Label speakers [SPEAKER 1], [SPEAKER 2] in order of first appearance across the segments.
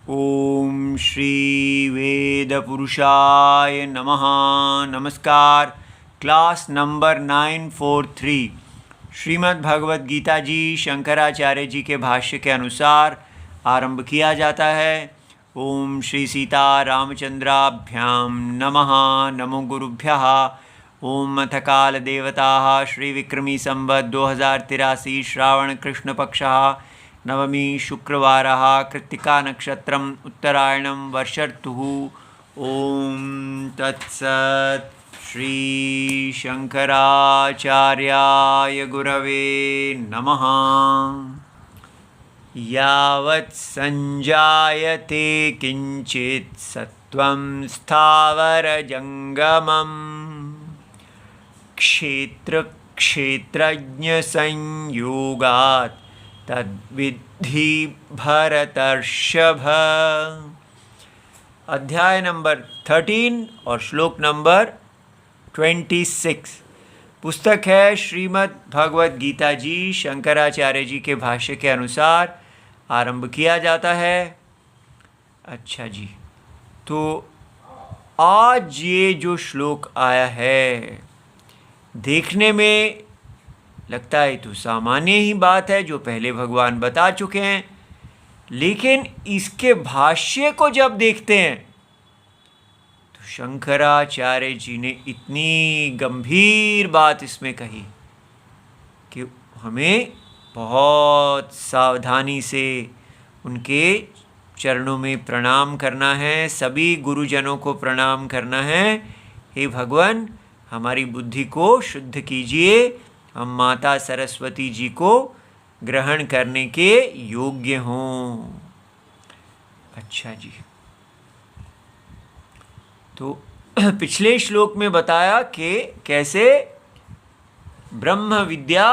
[SPEAKER 1] ओम श्री वेदपुरुषाय नमः। नमस्कार। Class number 943 Shrimad Bhagavad Gita जी शंकराचार्य जी के भाष्य के अनुसार आरंभ किया जाता है। ओम श्री सीता रामचंद्राभ्याम नमः। नमो गुरुभ्यः। ओम अथ काल देवताः श्री विक्रमी संवत् 2083 श्रावण कृष्ण पक्षः नवमी शुक्रवारः कृत्तिका नक्षत्रम् उत्तरायणं वर्षर्तुः। ओम तत्सत्। श्री शंकराचार्याय गुरवे नमः। यावत् संजायते किंचित् सत्त्वं स्थावरजंगमम् क्षेत्र क्षेत्रज्ञ संयोगात् तद्विद्धि भरतर्षभ। अध्याय नंबर 13 और श्लोक नंबर 26। पुस्तक है श्रीमद् भगवद गीता जी शंकराचार्य जी के भाष्य के अनुसार आरंभ किया जाता है। अच्छा जी, तो आज ये जो श्लोक आया है देखने में लगता है तो सामान्य ही बात है जो पहले भगवान बता चुके हैं, लेकिन इसके भाष्य को जब देखते हैं तो शंकराचार्य जी ने इतनी गंभीर बात इसमें कही कि हमें बहुत सावधानी से उनके चरणों में प्रणाम करना है, सभी गुरुजनों को प्रणाम करना है। हे भगवान, हमारी बुद्धि को शुद्ध कीजिए, हम माता सरस्वती जी को ग्रहण करने के योग्य हों। अच्छा जी, तो पिछले श्लोक में बताया कि कैसे ब्रह्म विद्या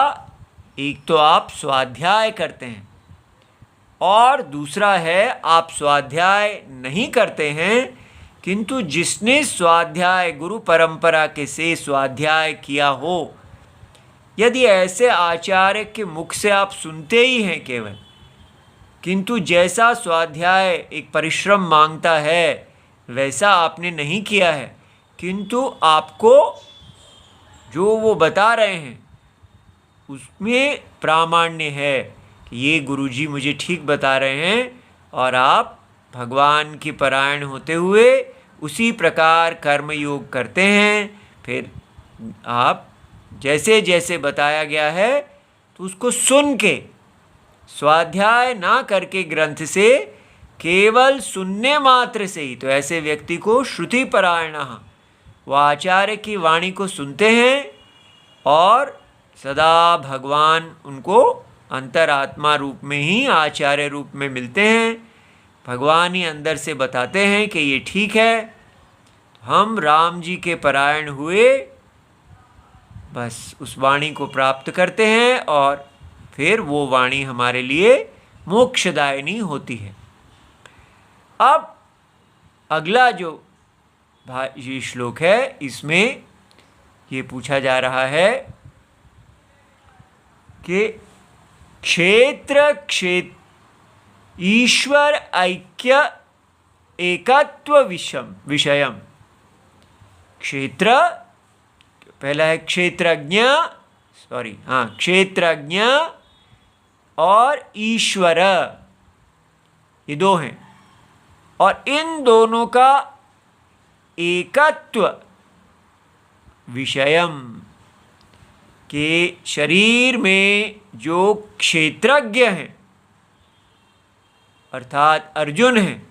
[SPEAKER 1] एक तो आप स्वाध्याय करते हैं और दूसरा है आप स्वाध्याय नहीं करते हैं, किंतु जिसने स्वाध्याय गुरु परंपरा के से स्वाध्याय किया हो, यदि ऐसे आचार्य के मुख से आप सुनते ही हैं केवल, किंतु जैसा स्वाध्याय एक परिश्रम मांगता है वैसा आपने नहीं किया है, किंतु आपको जो वो बता रहे हैं उसमें प्रामाण्य है कि ये गुरुजी मुझे ठीक बता रहे हैं, और आप भगवान की परायण होते हुए उसी प्रकार कर्म योग करते हैं, फिर आप जैसे जैसे बताया गया है तो उसको सुन के, स्वाध्याय ना करके ग्रंथ से, केवल सुनने मात्र से ही, तो ऐसे व्यक्ति को श्रुति परायण, वो आचार्य की वाणी को सुनते हैं और सदा भगवान उनको अंतरात्मा रूप में ही आचार्य रूप में मिलते हैं। भगवान ही अंदर से बताते हैं कि ये ठीक है, हम राम जी के परायण हुए, बस उस वाणी को प्राप्त करते हैं और फिर वो वाणी हमारे लिए मोक्षदायिनी होती है। अब अगला जो ये श्लोक है, इसमें ये पूछा जा रहा है कि क्षेत्र ईश्वर ऐक्य एकत्व विषयम। क्षेत्र पहला है क्षेत्रज्ञ, क्षेत्रज्ञ और ईश्वर, ये दो हैं, और इन दोनों का एकत्व विषयम, के शरीर में जो क्षेत्रज्ञ हैं अर्थात अर्जुन हैं,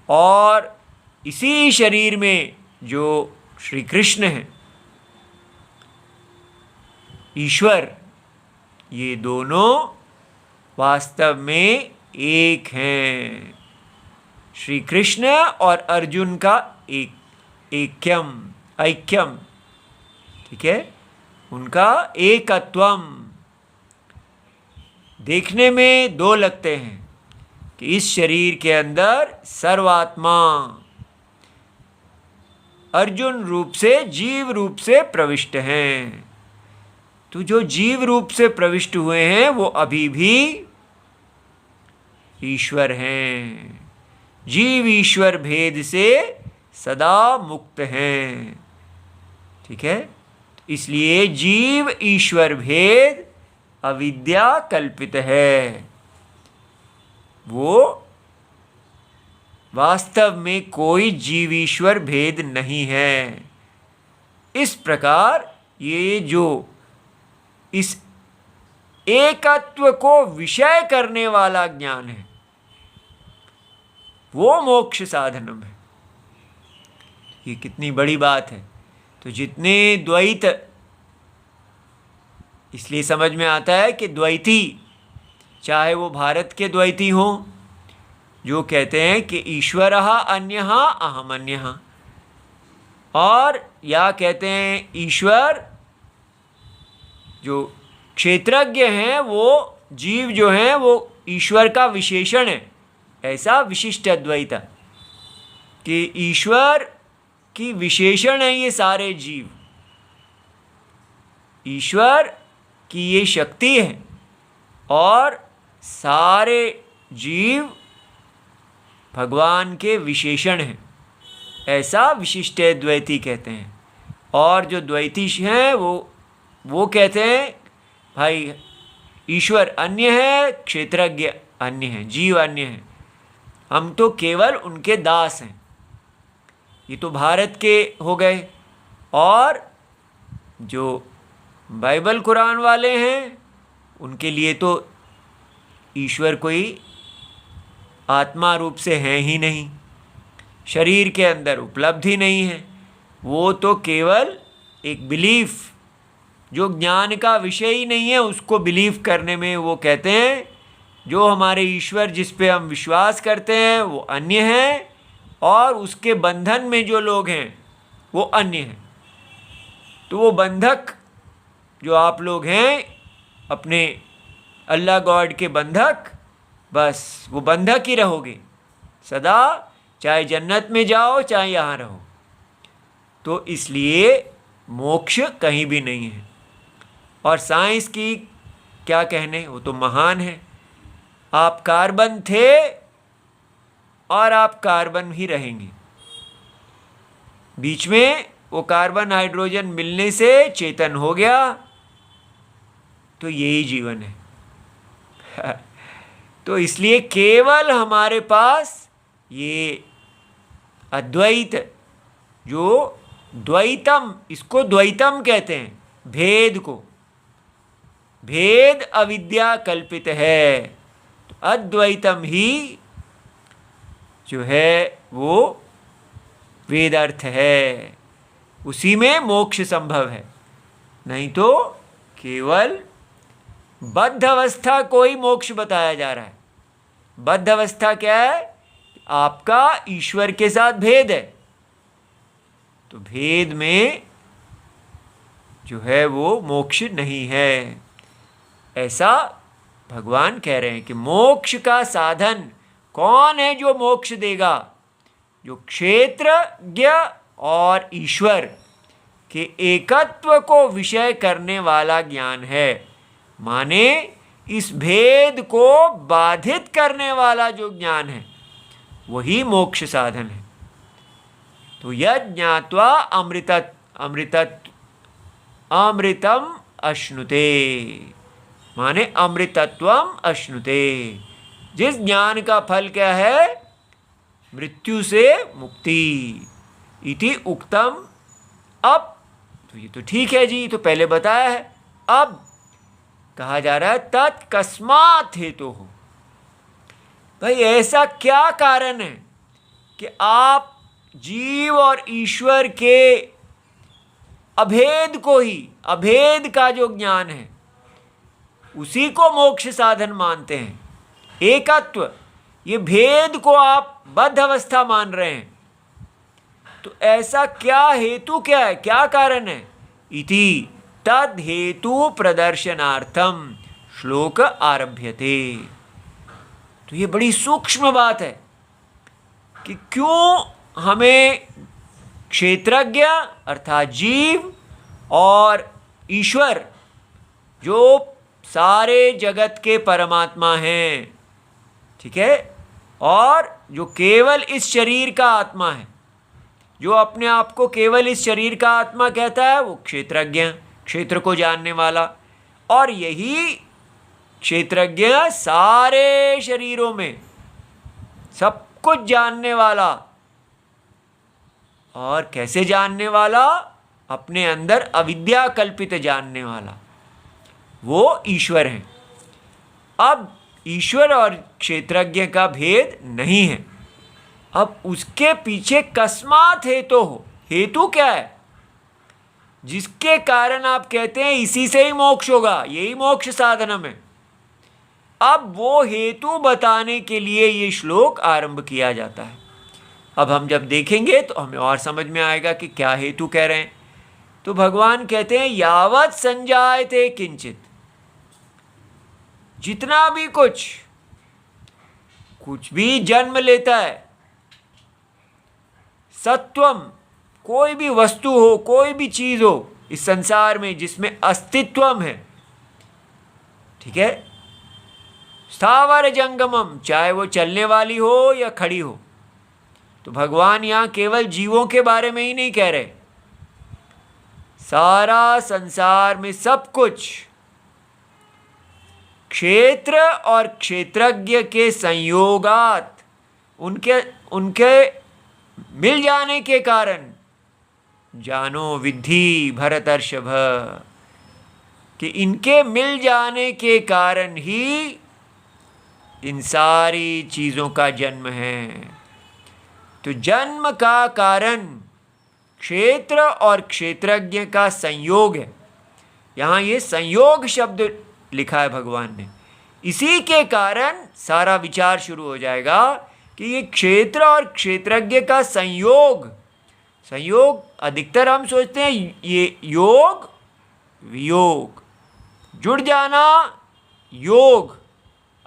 [SPEAKER 1] और इसी शरीर में जो श्री कृष्ण हैं ईश्वर, ये दोनों वास्तव में एक हैं। श्री कृष्ण और अर्जुन का ऐक्यम, ठीक है, उनका एकत्वम। देखने में दो लगते हैं कि इस शरीर के अंदर सर्वात्मा अर्जुन रूप से, जीव रूप से प्रविष्ट हैं, तो जो जीव रूप से प्रविष्ट हुए हैं वो अभी भी ईश्वर हैं। जीव ईश्वर भेद से सदा मुक्त हैं। ठीक है, इसलिए जीव ईश्वर भेद अविद्या कल्पित है। वो वास्तव में कोई जीव ईश्वर भेद नहीं है। इस प्रकार ये जो इस एकत्व को विषय करने वाला ज्ञान है वो मोक्ष साधनम है। ये कितनी बड़ी बात है। तो जितने द्वैत, इसलिए समझ में आता है कि द्वैती, चाहे वो भारत के द्वैती हों जो कहते हैं कि ईश्वरः अन्यः अहम अन्यः, और या कहते हैं ईश्वर जो क्षेत्रज्ञ हैं वो जीव जो हैं वो ईश्वर का विशेषण है, ऐसा विशिष्ट अद्वैत कि ईश्वर की विशेषण है ये सारे जीव। ईश्वर की ये शक्ति है और सारे जीव भगवान के विशेषण हैं, ऐसा विशिष्ट द्वैती कहते हैं। और जो द्वैती हैं वो कहते हैं भाई ईश्वर अन्य है, क्षेत्रज्ञ अन्य है, जीव अन्य है, हम तो केवल उनके दास हैं। ये तो भारत के हो गए। और जो बाइबल कुरान वाले हैं उनके लिए तो ईश्वर कोई आत्मा रूप से है ही नहीं, शरीर के अंदर उपलब्धि नहीं है। वो तो केवल एक बिलीफ, जो ज्ञान का विषय ही नहीं है उसको बिलीव करने में वो कहते हैं जो हमारे ईश्वर जिस पे हम विश्वास करते हैं वो अन्य हैं, और उसके बंधन में जो लोग हैं वो अन्य हैं। तो वो बंधक जो आप लोग हैं अपने अल्लाह गॉड के बंधक, बस वो बंधक ही रहोगे सदा, चाहे जन्नत में जाओ चाहे यहाँ रहो। तो इसलिए मोक्ष कहीं भी नहीं है। और साइंस की क्या कहने, वो तो महान है। आप कार्बन थे और आप कार्बन ही रहेंगे। बीच में वो कार्बन हाइड्रोजन मिलने से चेतन हो गया, तो यही जीवन है। तो इसलिए केवल हमारे पास ये अद्वैत, जो द्वैतम, इसको द्वैतम कहते हैं, भेद को, भेद अविद्या कल्पित है। तो अद्वैतम ही जो है वो वेद अर्थ है, उसी में मोक्ष संभव है। नहीं तो केवल बद्ध अवस्था को ही मोक्ष बताया जा रहा है। बद्ध अवस्था क्या है? आपका ईश्वर के साथ भेद है, तो भेद में जो है वो मोक्ष नहीं है, ऐसा भगवान कह रहे हैं। कि मोक्ष का साधन कौन है जो मोक्ष देगा? जो क्षेत्रज्ञ और ईश्वर के एकत्व को विषय करने वाला ज्ञान है। माने इस भेद को बाधित करने वाला जो ज्ञान है वही मोक्ष साधन है। तो यज् ज्ञात्वा अमृतम अश्नुते, माने अमृतत्वम अश्नुते। जिस ज्ञान का फल क्या है? मृत्यु से मुक्ति। इति उक्तम। अब तो ये तो ठीक है जी, तो पहले बताया है। अब कहा जा रहा है तत्कस्मात् हेतु हो। भाई ऐसा क्या कारण है कि आप जीव और ईश्वर के अभेद को ही, अभेद का जो ज्ञान है उसी को मोक्ष साधन मानते हैं? एकत्व, ये भेद को आप बद्ध अवस्था मान रहे हैं। तो ऐसा क्या हेतु, क्या है, क्या कारण है? इति तद हेतु प्रदर्शनार्थम श्लोक आरभ्यते। तो ये बड़ी सूक्ष्म बात है कि क्यों हमें क्षेत्रज्ञ अर्थात जीव और ईश्वर जो सारे जगत के परमात्मा हैं, ठीक है। और जो केवल इस शरीर का आत्मा है, जो अपने आप को केवल इस शरीर का आत्मा कहता है, वो क्षेत्रज्ञ, क्षेत्र को जानने वाला। और यही क्षेत्रज्ञ सारे शरीरों में सब कुछ जानने वाला। और कैसे जानने वाला? अपने अंदर अविद्या कल्पित जानने वाला, वो ईश्वर है। अब ईश्वर और क्षेत्रज्ञ का भेद नहीं है। अब उसके पीछे कस्मात हेतु हो, हेतु क्या है जिसके कारण आप कहते हैं इसी से ही मोक्ष होगा, यही मोक्ष साधनम है। अब वो हेतु बताने के लिए ये श्लोक आरंभ किया जाता है। अब हम जब देखेंगे तो हमें और समझ में आएगा कि क्या हेतु कह रहे हैं। तो भगवान कहते हैं यावत संजायते किंचित, जितना भी कुछ भी जन्म लेता है, सत्वम, कोई भी वस्तु हो, कोई भी चीज हो इस संसार में जिसमें अस्तित्वम है, ठीक है, स्थावर जंगमम, चाहे वो चलने वाली हो या खड़ी हो। तो भगवान यहां केवल जीवों के बारे में ही नहीं कह रहे, सारा संसार में सब कुछ क्षेत्र और क्षेत्रज्ञ के संयोगात, उनके मिल जाने के कारण, जानो विद्धि भरतर्षभ, कि इनके मिल जाने के कारण ही इन सारी चीज़ों का जन्म है। तो जन्म का कारण क्षेत्र और क्षेत्रज्ञ का संयोग है। यहाँ ये संयोग शब्द लिखा है भगवान ने। इसी के कारण सारा विचार शुरू हो जाएगा कि ये क्षेत्र और क्षेत्रज्ञ का संयोग, अधिकतर हम सोचते हैं ये योग वियोग, जुड़ जाना योग,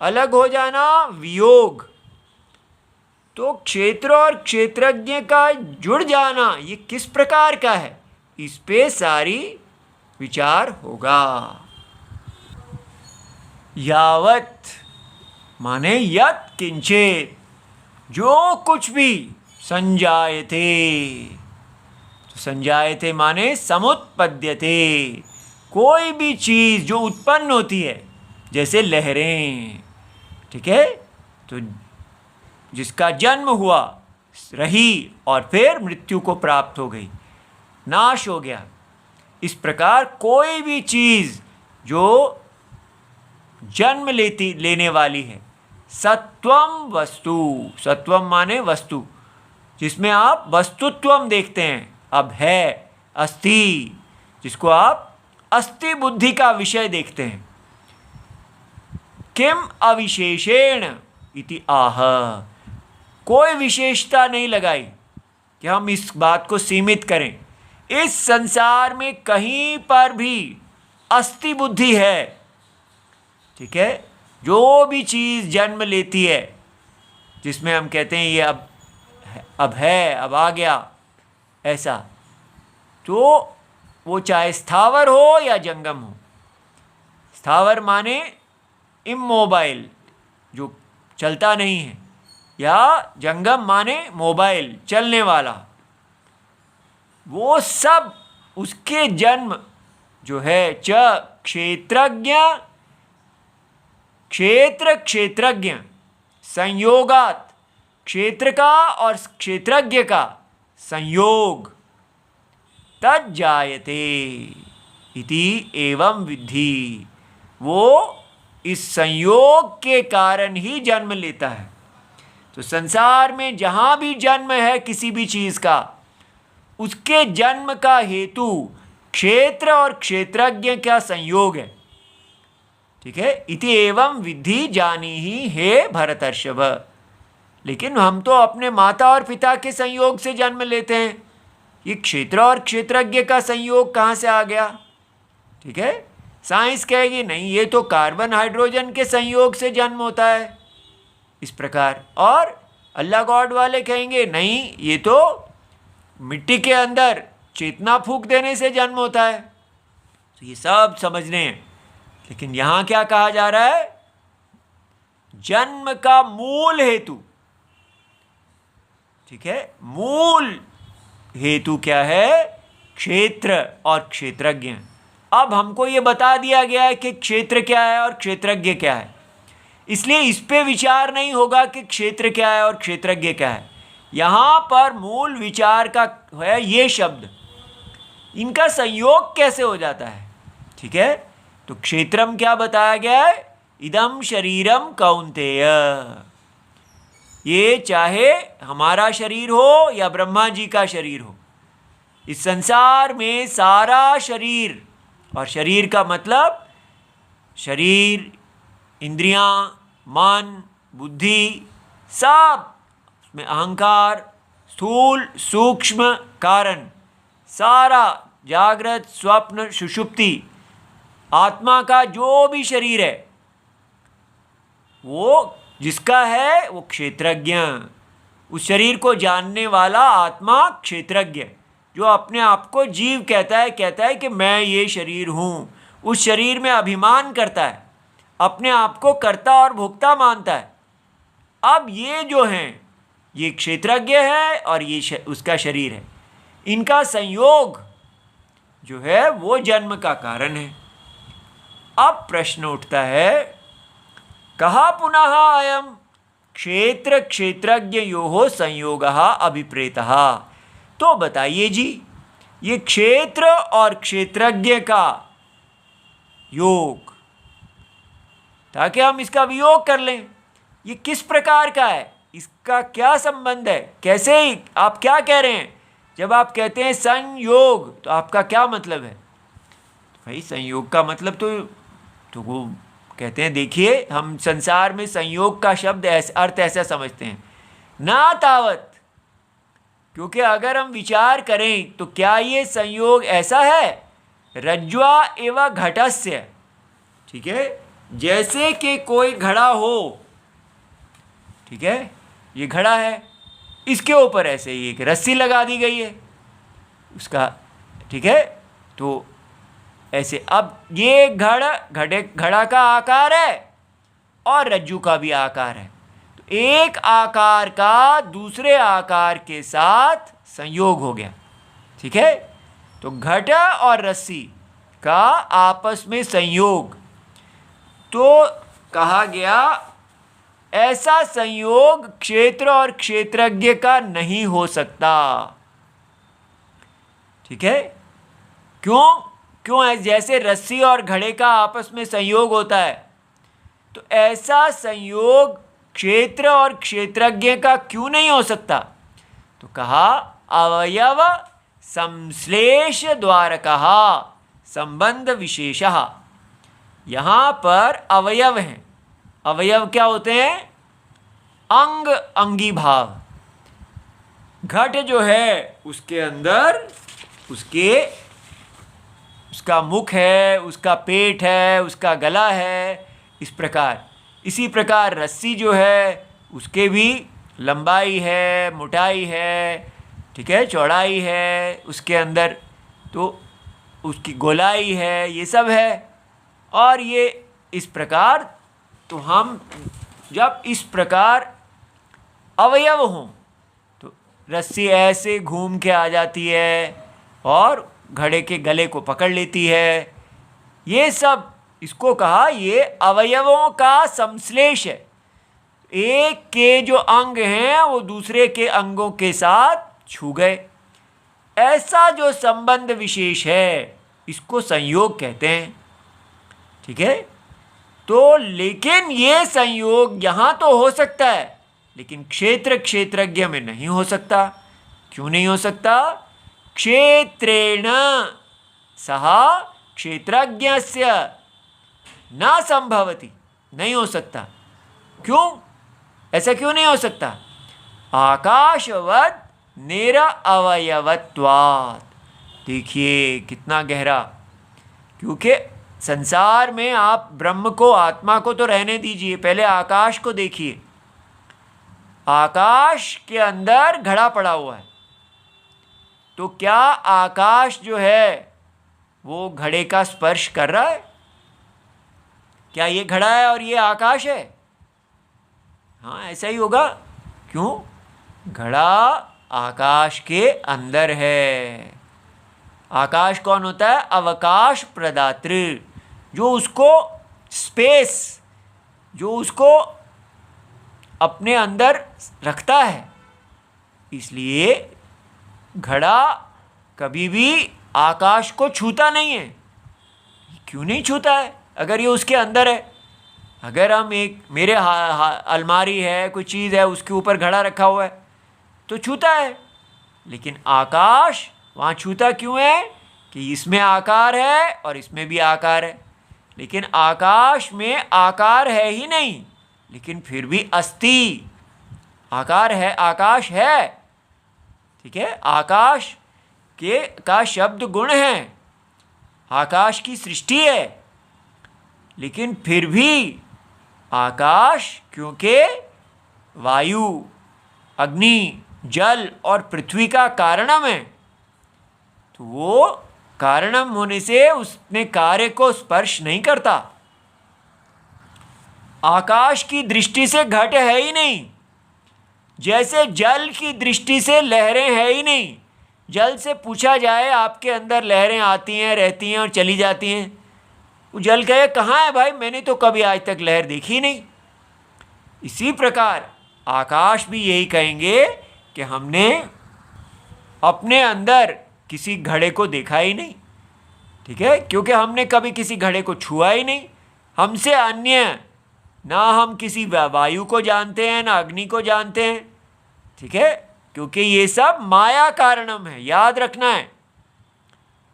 [SPEAKER 1] अलग हो जाना वियोग। तो क्षेत्र और क्षेत्रज्ञ का जुड़ जाना ये किस प्रकार का है, इस पे सारी विचार होगा। यावत माने यत किंचित, जो कुछ भी संजायते, तो संजायते माने समुत्पद्यते, कोई भी चीज़ जो उत्पन्न होती है, जैसे लहरें, ठीक है, तो जिसका जन्म हुआ, रही और फिर मृत्यु को प्राप्त हो गई, नाश हो गया। इस प्रकार कोई भी चीज़ जो जन्म लेने वाली है, सत्वम वस्तु, सत्वम माने वस्तु, जिसमें आप वस्तुत्वम देखते हैं, अब है, अस्ति, जिसको आप अस्ति बुद्धि का विषय देखते हैं। किम अविशेषेण इति आह, कोई विशेषता नहीं लगाई कि हम इस बात को सीमित करें। इस संसार में कहीं पर भी अस्ति बुद्धि है, ठीक है, जो भी चीज़ जन्म लेती है, जिसमें हम कहते हैं ये अब है, अब आ गया, ऐसा, तो वो चाहे स्थावर हो या जंगम हो। स्थावर माने इमोबाइल, जो चलता नहीं है, या जंगम माने मोबाइल, चलने वाला। वो सब उसके जन्म जो है च क्षेत्रज्ञ, क्षेत्र क्षेत्रज्ञ संयोगात, क्षेत्र का और क्षेत्रज्ञ का संयोग, तज्जायते इति एवं विद्धि, वो इस संयोग के कारण ही जन्म लेता है। तो संसार में जहाँ भी जन्म है किसी भी चीज़ का, उसके जन्म का हेतु क्षेत्र और क्षेत्रज्ञ का संयोग है, ठीक है। इति एवं विद्धि जानी ही हे भरतर्षभ। लेकिन हम तो अपने माता और पिता के संयोग से जन्म लेते हैं, ये क्षेत्र और क्षेत्रज्ञ का संयोग कहाँ से आ गया, ठीक है। साइंस कहेगी नहीं, ये तो कार्बन हाइड्रोजन के संयोग से जन्म होता है, इस प्रकार। और अल्लाह गॉड वाले कहेंगे नहीं, ये तो मिट्टी के अंदर चेतना फूंक देने से जन्म होता है। तो ये सब समझने हैं। लेकिन यहाँ क्या कहा जा रहा है, जन्म का मूल हेतु, ठीक है, मूल हेतु क्या है? क्षेत्र और क्षेत्रज्ञ। अब हमको ये बता दिया गया है कि क्षेत्र क्या है और क्षेत्रज्ञ क्या है, इसलिए इस पे विचार नहीं होगा कि क्षेत्र क्या है और क्षेत्रज्ञ क्या है। यहाँ पर मूल विचार का है ये शब्द, इनका संयोग कैसे हो जाता है, ठीक है। तो क्षेत्रम क्या बताया गया है? इदम शरीरम कौन्तेय, ये चाहे हमारा शरीर हो या ब्रह्मा जी का शरीर हो, इस संसार में सारा शरीर, और शरीर का मतलब शरीर, इंद्रियां, मन, बुद्धि, सब में अहंकार, स्थूल सूक्ष्म कारण, सारा जागृत स्वप्न सुषुप्ति, आत्मा का जो भी शरीर है वो जिसका है वो क्षेत्रज्ञ, उस शरीर को जानने वाला आत्मा क्षेत्रज्ञ, जो अपने आप को जीव कहता है कि मैं ये शरीर हूँ, उस शरीर में अभिमान करता है, अपने आप को कर्ता और भोक्ता मानता है। अब ये जो हैं ये क्षेत्रज्ञ है और ये उसका शरीर है, इनका संयोग जो है वो जन्म का कारण है। अब प्रश्न उठता है, कहा पुनः अयम क्षेत्र क्षेत्रज्ञ योः संयोगः अभिप्रेतः। तो बताइए जी, ये क्षेत्र और क्षेत्रज्ञ का योग, ताकि हम इसका वियोग कर लें, ये किस प्रकार का है, इसका क्या संबंध है, कैसे ही आप क्या कह रहे हैं? जब आप कहते हैं संयोग तो आपका क्या मतलब है? भाई संयोग का मतलब तो वो कहते हैं, देखिए हम संसार में संयोग का शब्द अर्थ ऐसा समझते हैं, ना तावत, क्योंकि अगर हम विचार करें तो क्या ये संयोग ऐसा है, रज्ज्वा एवं घटस्य, ठीक है, जैसे कि कोई घड़ा हो, ठीक है, ये घड़ा है, इसके ऊपर ऐसे ही एक रस्सी लगा दी गई है उसका, ठीक है, तो ऐसे अब ये घड़ा का आकार है और रज्जू का भी आकार है, तो एक आकार का दूसरे आकार के साथ संयोग हो गया, ठीक है। तो घट और रस्सी का आपस में संयोग, तो कहा गया ऐसा संयोग क्षेत्र और क्षेत्रज्ञ का नहीं हो सकता, ठीक है। क्यों जैसे रस्सी और घड़े का आपस में संयोग होता है, तो ऐसा संयोग क्षेत्र और क्षेत्रज्ञ का क्यों नहीं हो सकता? तो कहा अवयव संश्लेष द्वारकः संबंध विशेषः। यहाँ पर अवयव हैं, अवयव क्या होते हैं? अंग, अंगी भाव। घट जो है उसके अंदर उसका मुख है, उसका पेट है, उसका गला है, इस प्रकार। इसी प्रकार रस्सी जो है उसके भी लंबाई है, मोटाई है, ठीक है, चौड़ाई है, उसके अंदर तो उसकी गोलाई है, ये सब है। और ये इस प्रकार, तो हम जब इस प्रकार अवयव हों तो रस्सी ऐसे घूम के आ जाती है और घड़े के गले को पकड़ लेती है, ये सब, इसको कहा ये अवयवों का संश्लेष है। एक के जो अंग हैं वो दूसरे के अंगों के साथ छू गए, ऐसा जो संबंध विशेष है इसको संयोग कहते हैं, ठीक है। तो लेकिन ये संयोग यहाँ तो हो सकता है, लेकिन क्षेत्र क्षेत्रज्ञ में नहीं हो सकता। क्यों नहीं हो सकता? क्षेत्रेण सह क्षेत्रज्ञस्य न संभवति, नहीं हो सकता। क्यों? ऐसा क्यों नहीं हो सकता? आकाशवत् निरअवयवत्वात्। देखिए कितना गहरा, क्योंकि संसार में आप ब्रह्म को, आत्मा को तो रहने दीजिए, पहले आकाश को देखिए। आकाश के अंदर घड़ा पड़ा हुआ है, तो क्या आकाश जो है वो घड़े का स्पर्श कर रहा है? क्या ये घड़ा है और ये आकाश है? हाँ ऐसा ही होगा। क्यों? घड़ा आकाश के अंदर है। आकाश कौन होता है? अवकाश प्रदात्री, जो उसको स्पेस, जो उसको अपने अंदर रखता है। इसलिए घड़ा कभी भी आकाश को छूता नहीं है। क्यों नहीं छूता है? अगर ये उसके अंदर है। अगर हम मेरे अलमारी है, कोई चीज़ है, उसके ऊपर घड़ा रखा हुआ है तो छूता है। लेकिन आकाश वहाँ छूता क्यों है? कि इसमें आकार है और इसमें भी आकार है। लेकिन आकाश में आकार है ही नहीं, लेकिन फिर भी अस्ति। आकार है, आकाश है, ठीक है। आकाश का शब्द गुण है, आकाश की सृष्टि है। लेकिन फिर भी आकाश, क्योंकि वायु, अग्नि, जल और पृथ्वी का कारणम है, तो वो कारणम होने से उसने कार्य को स्पर्श नहीं करता। आकाश की दृष्टि से घट है ही नहीं, जैसे जल की दृष्टि से लहरें है ही नहीं। जल से पूछा जाए आपके अंदर लहरें आती हैं, रहती हैं और चली जाती हैं, वो जल कहे कहाँ है भाई, मैंने तो कभी आज तक लहर देखी नहीं। इसी प्रकार आकाश भी यही कहेंगे कि हमने अपने अंदर किसी घड़े को देखा ही नहीं, ठीक है, क्योंकि हमने कभी किसी घड़े को छुआ ही नहीं। हमसे अन्य ना हम किसी वायु को जानते हैं, ना अग्नि को जानते हैं, ठीक है, क्योंकि ये सब माया कारणम है, याद रखना है,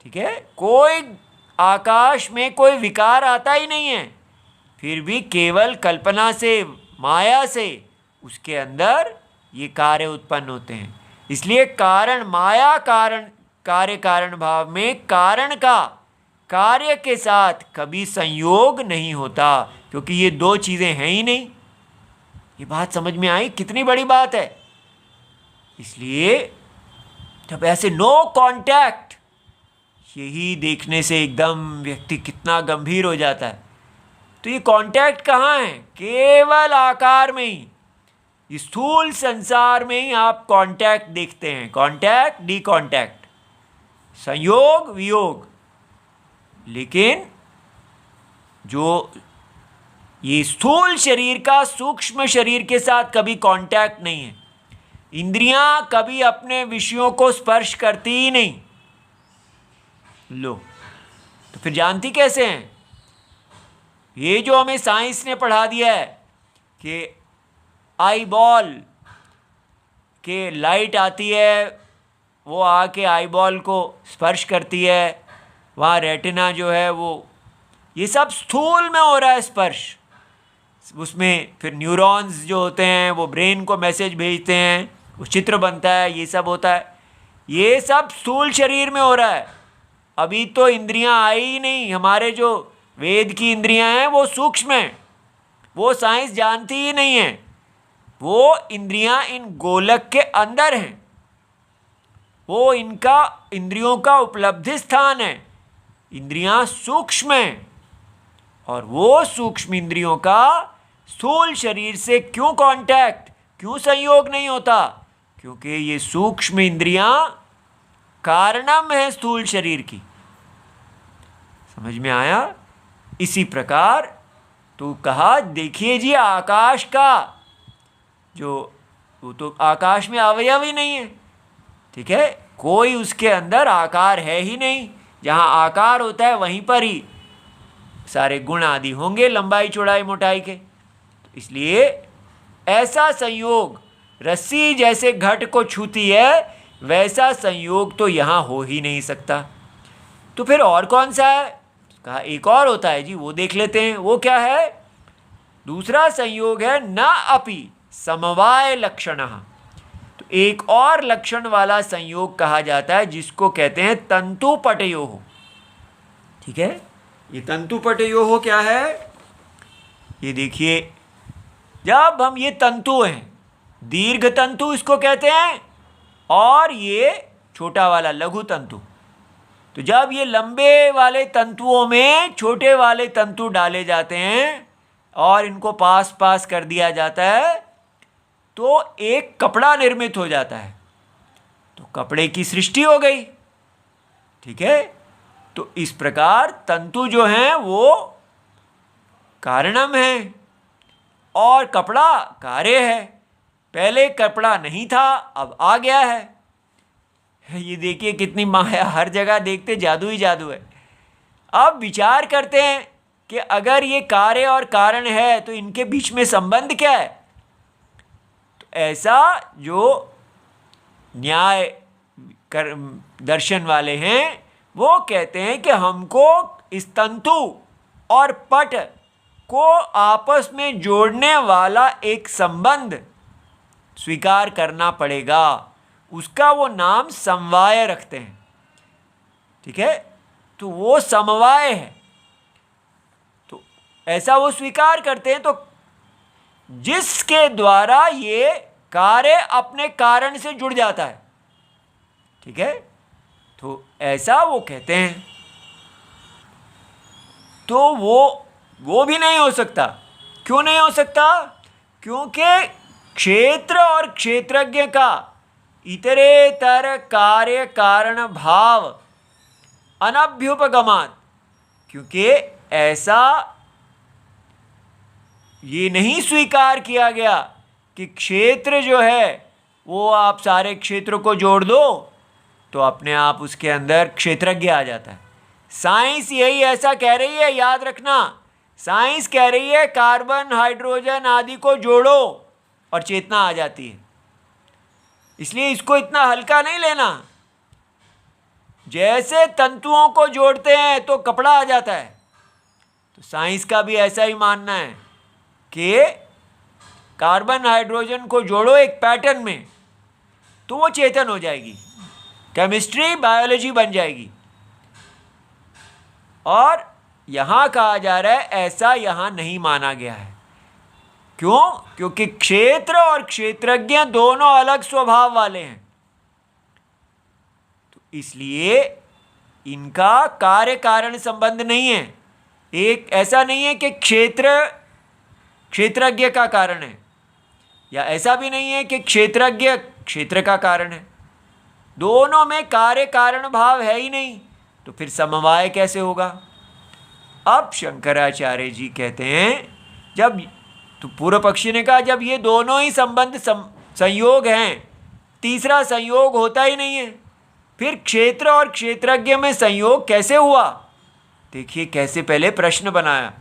[SPEAKER 1] ठीक है। कोई आकाश में कोई विकार आता ही नहीं है, फिर भी केवल कल्पना से, माया से उसके अंदर ये कार्य उत्पन्न होते हैं। इसलिए कारण, माया कारण, कार्य कारण भाव में कारण का कार्य के साथ कभी संयोग नहीं होता, क्योंकि ये दो चीज़ें हैं ही नहीं। ये बात समझ में आई? कितनी बड़ी बात है। इसलिए जब ऐसे नो कांटेक्ट, यही देखने से एकदम व्यक्ति कितना गंभीर हो जाता है। तो ये कांटेक्ट कहाँ है? केवल आकार में ही, स्थूल संसार में ही आप कांटेक्ट देखते हैं। कांटेक्ट, डी कांटेक्ट, संयोग, वियोग। लेकिन जो ये स्थूल शरीर का सूक्ष्म शरीर के साथ कभी कांटेक्ट नहीं है। इंद्रियां कभी अपने विषयों को स्पर्श करती ही नहीं। लो, तो फिर जानती कैसे हैं? ये जो हमें साइंस ने पढ़ा दिया है कि आई बॉल के लाइट आती है, वो आके आई बॉल को स्पर्श करती है, वहाँ रेटिना जो है वो, ये सब स्थूल में हो रहा है स्पर्श। उसमें फिर न्यूरॉन्स जो होते हैं वो ब्रेन को मैसेज भेजते हैं, वो चित्र बनता है, ये सब होता है। ये सब स्थूल शरीर में हो रहा है। अभी तो इंद्रियां आई ही नहीं। हमारे जो वेद की इंद्रियां हैं वो सूक्ष्म हैं, वो साइंस जानती ही नहीं है। वो इंद्रियां इन गोलक के अंदर हैं, वो इनका इंद्रियों का उपलब्धि स्थान है। इंद्रियां सूक्ष्म हैं, और वो सूक्ष्म इंद्रियों का स्थूल शरीर से क्यों कांटेक्ट, क्यों संयोग नहीं होता? क्योंकि ये सूक्ष्म इंद्रियां कारणम है स्थूल शरीर की। समझ में आया? इसी प्रकार तो कहा, देखिए जी आकाश का जो, वो तो आकाश में अवयव ही नहीं है, ठीक है, कोई उसके अंदर आकार है ही नहीं। जहाँ आकार होता है वहीं पर ही सारे गुण आदि होंगे, लंबाई चौड़ाई मोटाई के। तो इसलिए ऐसा संयोग, रस्सी जैसे घट को छूती है, वैसा संयोग तो यहाँ हो ही नहीं सकता। तो फिर और कौन सा है? कहा एक और होता है जी, वो देख लेते हैं। वो क्या है? दूसरा संयोग है न अपि समवाय लक्षणः। तो एक और लक्षण वाला संयोग कहा जाता है, जिसको कहते हैं तंतु पटयोः। ठीक है, ये तंतु पटयोः क्या है? ये देखिए, जब हम ये तंतु हैं, दीर्घ तंतु इसको कहते हैं, और ये छोटा वाला लघु तंतु। तो जब ये लंबे वाले तंतुओं में छोटे वाले तंतु डाले जाते हैं और इनको पास पास कर दिया जाता है, तो एक कपड़ा निर्मित हो जाता है, तो कपड़े की सृष्टि हो गई। ठीक है, तो इस प्रकार तंतु जो हैं वो कारणम है और कपड़ा कार्य है। पहले कपड़ा नहीं था, अब आ गया है। ये देखिए कितनी माया, हर जगह देखते जादू ही जादू है। अब विचार करते हैं कि अगर ये कार्य और कारण है तो इनके बीच में संबंध क्या है। तो ऐसा जो न्याय कर दर्शन वाले हैं वो कहते हैं कि हमको इस तंतु और पट को आपस में जोड़ने वाला एक संबंध स्वीकार करना पड़ेगा। उसका वो नाम समवाय रखते हैं। ठीक है, तो वो समवाय है, तो ऐसा वो स्वीकार करते हैं। तो जिसके द्वारा ये कार्य अपने कारण से जुड़ जाता है। ठीक है, तो ऐसा वो कहते हैं। तो वो भी नहीं हो सकता। क्यों नहीं हो सकता? क्योंकि क्षेत्र और क्षेत्रज्ञ का इतरेतर कार्य कारण भाव अनभ्युपगमात्, क्योंकि ऐसा ये नहीं स्वीकार किया गया कि क्षेत्र जो है वो आप सारे क्षेत्र को जोड़ दो तो अपने आप उसके अंदर क्षेत्रज्ञ आ जाता है। साइंस यही ऐसा कह रही है, याद रखना। साइंस कह रही है कार्बन हाइड्रोजन आदि को जोड़ो और चेतना आ जाती है। इसलिए इसको इतना हल्का नहीं लेना। जैसे तंतुओं को जोड़ते हैं तो कपड़ा आ जाता है, तो साइंस का भी ऐसा ही मानना है कि कार्बन हाइड्रोजन को जोड़ो एक पैटर्न में तो वो चेतन हो जाएगी, केमिस्ट्री बायोलॉजी बन जाएगी। और यहाँ कहा जा रहा है ऐसा यहाँ नहीं माना गया है। क्यों? क्योंकि क्षेत्र और क्षेत्रज्ञ दोनों अलग स्वभाव वाले हैं, तो इसलिए इनका कार्य कारण संबंध नहीं है। एक ऐसा नहीं है कि क्षेत्र क्षेत्रज्ञ का कारण है, या ऐसा भी नहीं है कि क्षेत्रज्ञ क्षेत्र का कारण है। दोनों में कार्य कारण भाव है ही नहीं, तो फिर समवाय कैसे होगा? अब शंकराचार्य जी कहते हैं, जब तो पूर्व पक्षी ने कहा जब ये दोनों ही संबंध संयोग हैं, तीसरा संयोग होता ही नहीं है, फिर क्षेत्र और क्षेत्रज्ञ में संयोग कैसे हुआ? देखिए कैसे पहले प्रश्न बनाया,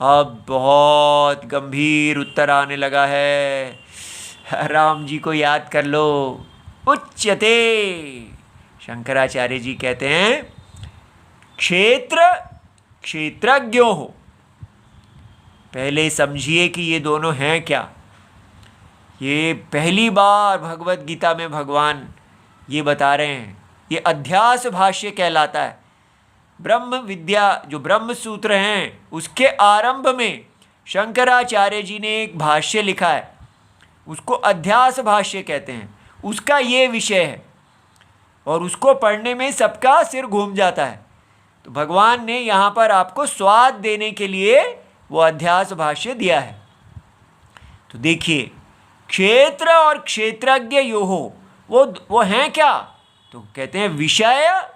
[SPEAKER 1] अब बहुत गंभीर उत्तर आने लगा है। राम जी को याद कर लो। उच्यते, शंकराचार्य जी कहते हैं क्षेत्र क्षेत्रज्ञो हो। पहले समझिए कि ये दोनों हैं क्या। ये पहली बार भगवत गीता में भगवान ये बता रहे हैं। ये अध्यास भाष्य कहलाता है। ब्रह्म विद्या जो ब्रह्म सूत्र हैं उसके आरंभ में शंकराचार्य जी ने एक भाष्य लिखा है, उसको अध्यास भाष्य कहते हैं। उसका ये विषय है और उसको पढ़ने में सबका सिर घूम जाता है। तो भगवान ने यहाँ पर आपको स्वाद देने के लिए वो अध्यास भाष्य दिया है। तो देखिए क्षेत्र और क्षेत्रज्ञ यो हो, वो हैं क्या? तो कहते हैं विषय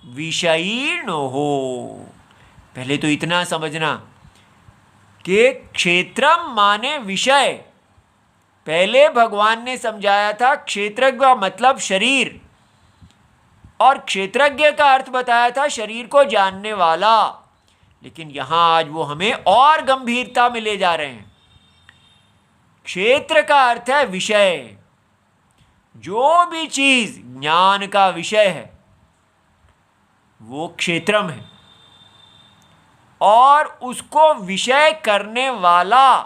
[SPEAKER 1] विषयीण हो। पहले तो इतना समझना कि क्षेत्रम माने विषय। पहले भगवान ने समझाया था क्षेत्रज्ञ मतलब शरीर, और क्षेत्रज्ञ का अर्थ बताया था शरीर को जानने वाला। लेकिन यहां आज वो हमें और गंभीरता में ले जा रहे हैं। क्षेत्र का अर्थ है विषय। जो भी चीज ज्ञान का विषय है वो क्षेत्रम है, और उसको विषय करने वाला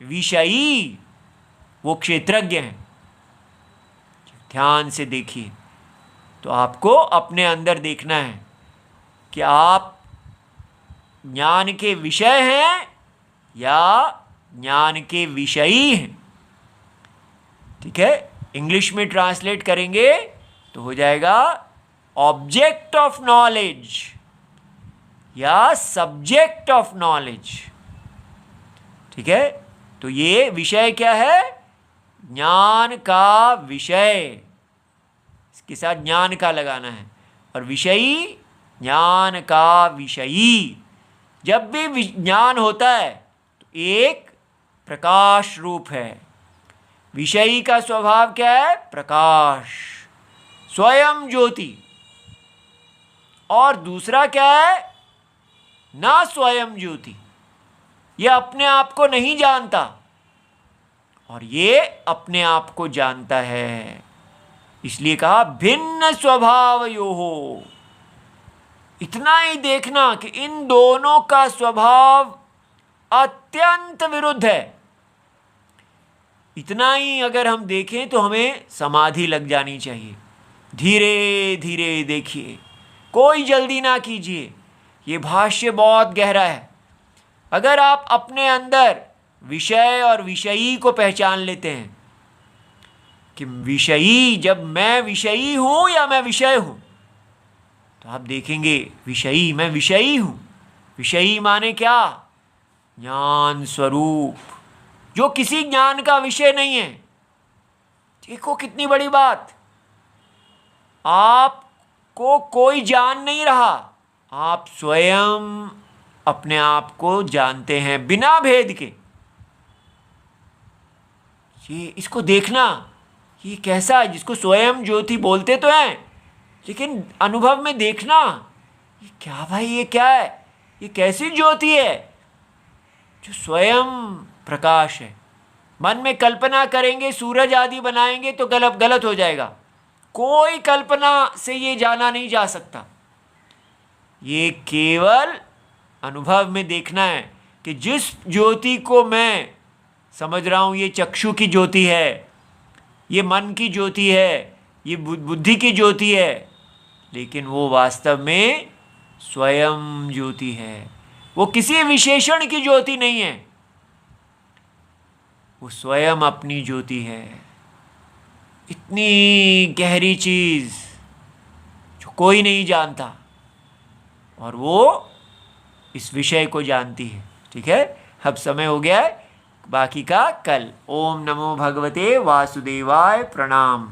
[SPEAKER 1] विषयी वो क्षेत्रज्ञ है। ध्यान से देखिए, तो आपको अपने अंदर देखना है कि आप ज्ञान के विषय हैं या ज्ञान के विषयी हैं। ठीक है, इंग्लिश में ट्रांसलेट करेंगे तो हो जाएगा ऑब्जेक्ट ऑफ नॉलेज या सब्जेक्ट ऑफ नॉलेज। ठीक है, तो ये विषय क्या है? ज्ञान का विषय, इसके साथ ज्ञान का लगाना है, और विषयी ज्ञान का विषयी। जब भी ज्ञान होता है तो एक प्रकाश रूप है। विषयी का स्वभाव क्या है? प्रकाश, स्वयं ज्योति। और दूसरा क्या है? ना स्वयं ज्योति, ये अपने आप को नहीं जानता और ये अपने आप को जानता है। इसलिए कहा भिन्न स्वभाव यो हो। इतना ही देखना कि इन दोनों का स्वभाव अत्यंत विरुद्ध है। इतना ही अगर हम देखें तो हमें समाधि लग जानी चाहिए। धीरे धीरे देखिए, कोई जल्दी ना कीजिए। ये भाष्य बहुत गहरा है। अगर आप अपने अंदर विषय और विषयी को पहचान लेते हैं कि विषयी, जब मैं विषयी हूं या मैं विषय हूं, तो आप देखेंगे विषयी, मैं विषयी हूं। विषयी माने क्या? ज्ञान स्वरूप, जो किसी ज्ञान का विषय नहीं है। देखो कितनी बड़ी बात, आपको कोई जान नहीं रहा, आप स्वयं अपने आप को जानते हैं बिना भेद के। ये इसको देखना, ये कैसा है जिसको स्वयं ज्योति बोलते तो हैं, लेकिन अनुभव में देखना, ये क्या भाई, ये क्या है? ये कैसी ज्योति है जो स्वयं प्रकाश है। मन में कल्पना करेंगे, सूरज आदि बनाएंगे तो गलत हो जाएगा। कोई कल्पना से ये जाना नहीं जा सकता। ये केवल अनुभव में देखना है कि जिस ज्योति को मैं समझ रहा हूँ ये चक्षु की ज्योति है, ये मन की ज्योति है, ये बुद्धि की ज्योति है, लेकिन वो वास्तव में स्वयं ज्योति है। वो किसी विशेषण की ज्योति नहीं है, वो स्वयं अपनी ज्योति है। इतनी गहरी चीज जो कोई नहीं जानता, और वो इस विषय को जानती है। ठीक है, अब समय हो गया है, बाकी का कल। ओम नमो भगवते वासुदेवाय, प्रणाम।